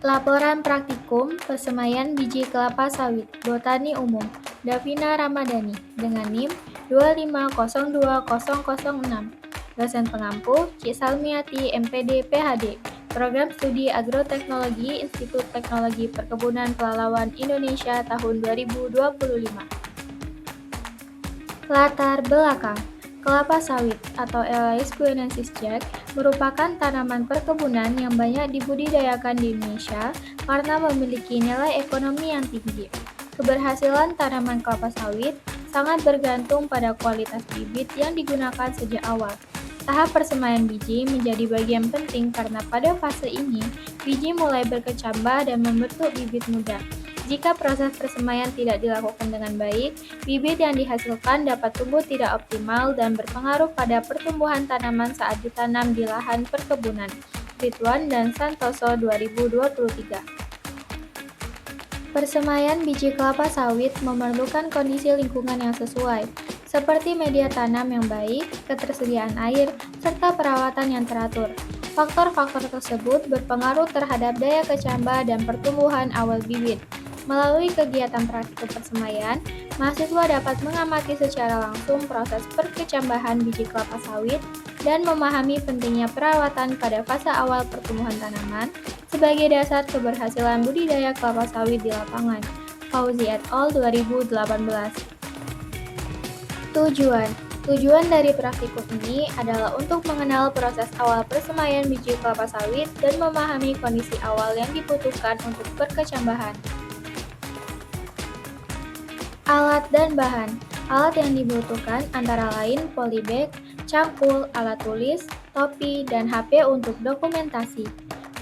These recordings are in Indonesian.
Laporan Praktikum Persemaian Biji Kelapa Sawit Botani Umum Davina Ramadhani dengan NIM 2502006. Dosen pengampu Cik Salmiati MPD PhD, Program Studi Agroteknologi Institut Teknologi Perkebunan Pelalawan Indonesia tahun 2025. Latar belakang kelapa sawit atau Elais guinensis Jack merupakan tanaman perkebunan yang banyak dibudidayakan di Indonesia karena memiliki nilai ekonomi yang tinggi. Keberhasilan tanaman kelapa sawit sangat bergantung pada kualitas bibit yang digunakan sejak awal. Tahap persemaian biji menjadi bagian penting karena pada fase ini, biji mulai berkecambah dan membentuk bibit muda. Jika proses persemaian tidak dilakukan dengan baik, bibit yang dihasilkan dapat tumbuh tidak optimal dan berpengaruh pada pertumbuhan tanaman saat ditanam di lahan perkebunan. Ridwan dan Santoso 2023. Persemaian biji kelapa sawit memerlukan kondisi lingkungan yang sesuai, seperti media tanam yang baik, ketersediaan air, serta perawatan yang teratur. Faktor-faktor tersebut berpengaruh terhadap daya kecambah dan pertumbuhan awal bibit. Melalui kegiatan praktikum persemaian, mahasiswa dapat mengamati secara langsung proses perkecambahan biji kelapa sawit dan memahami pentingnya perawatan pada fase awal pertumbuhan tanaman sebagai dasar keberhasilan budidaya kelapa sawit di lapangan. Fauzi et al. 2018. Tujuan dari praktikum ini adalah untuk mengenal proses awal persemaian biji kelapa sawit dan memahami kondisi awal yang dibutuhkan untuk perkecambahan. Alat dan bahan. Alat yang dibutuhkan antara lain polybag, cangkul, alat tulis, topi, dan HP untuk dokumentasi.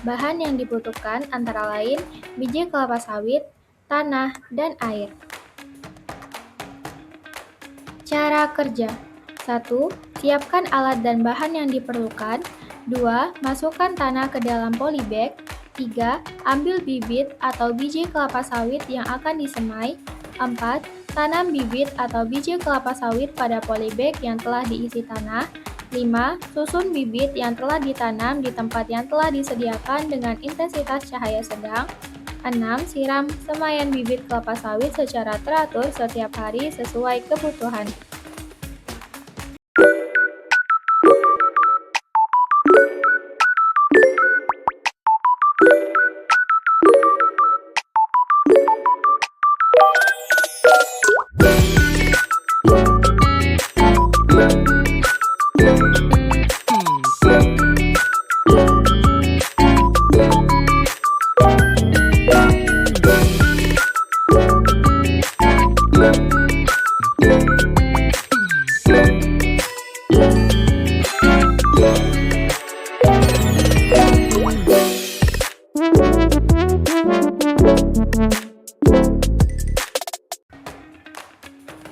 Bahan yang dibutuhkan antara lain biji kelapa sawit, tanah, dan air. Cara kerja. 1. Siapkan alat dan bahan yang diperlukan. 2. Masukkan tanah ke dalam polybag. 3. Ambil bibit atau biji kelapa sawit yang akan disemai. 4. Tanam bibit atau biji kelapa sawit pada polybag yang telah diisi tanah. 5. Susun bibit yang telah ditanam di tempat yang telah disediakan dengan intensitas cahaya sedang. 6. Siram semaian bibit kelapa sawit secara teratur setiap hari sesuai kebutuhan.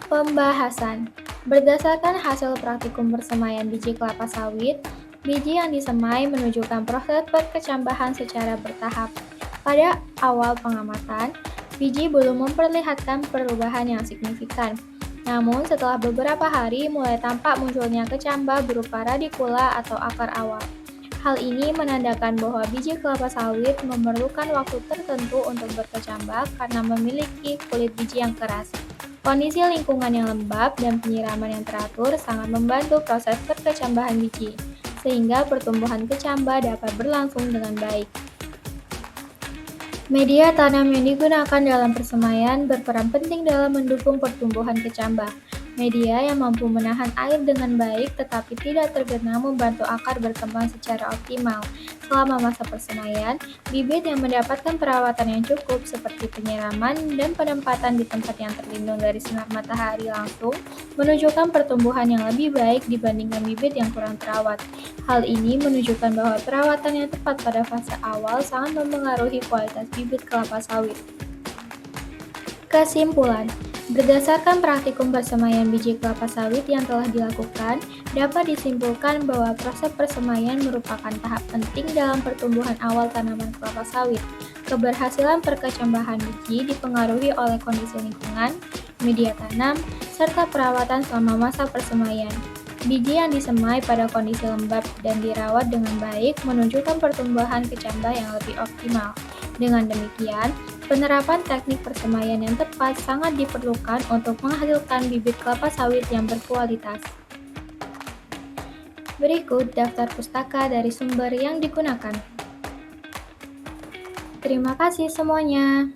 Pembahasan. Berdasarkan hasil praktikum persemaian biji kelapa sawit, biji yang disemai menunjukkan proses perkecambahan secara bertahap. Pada awal pengamatan, biji belum memperlihatkan perubahan yang signifikan. Namun setelah beberapa hari mulai tampak munculnya kecambah berupa radikula atau akar awal. Hal ini menandakan bahwa biji kelapa sawit memerlukan waktu tertentu untuk berkecambah karena memiliki kulit biji yang keras. Kondisi lingkungan yang lembab dan penyiraman yang teratur sangat membantu proses perkecambahan biji, sehingga pertumbuhan kecambah dapat berlangsung dengan baik. Media tanam yang digunakan dalam persemaian berperan penting dalam mendukung pertumbuhan kecambah. Media yang mampu menahan air dengan baik tetapi tidak tergenang membantu akar berkembang secara optimal. Selama masa persemaian, bibit yang mendapatkan perawatan yang cukup seperti penyiraman dan penempatan di tempat yang terlindung dari sinar matahari langsung menunjukkan pertumbuhan yang lebih baik dibandingkan bibit yang kurang terawat. Hal ini menunjukkan bahwa perawatan yang tepat pada fase awal sangat mempengaruhi kualitas bibit kelapa sawit. Kesimpulan. Berdasarkan praktikum persemaian biji kelapa sawit yang telah dilakukan, dapat disimpulkan bahwa proses persemaian merupakan tahap penting dalam pertumbuhan awal tanaman kelapa sawit. Keberhasilan perkecambahan biji dipengaruhi oleh kondisi lingkungan, media tanam, serta perawatan selama masa persemaian. Biji yang disemai pada kondisi lembab dan dirawat dengan baik menunjukkan pertumbuhan kecambah yang lebih optimal. Dengan demikian, penerapan teknik persemaian yang tepat sangat diperlukan untuk menghasilkan bibit kelapa sawit yang berkualitas. Berikut daftar pustaka dari sumber yang digunakan. Terima kasih semuanya.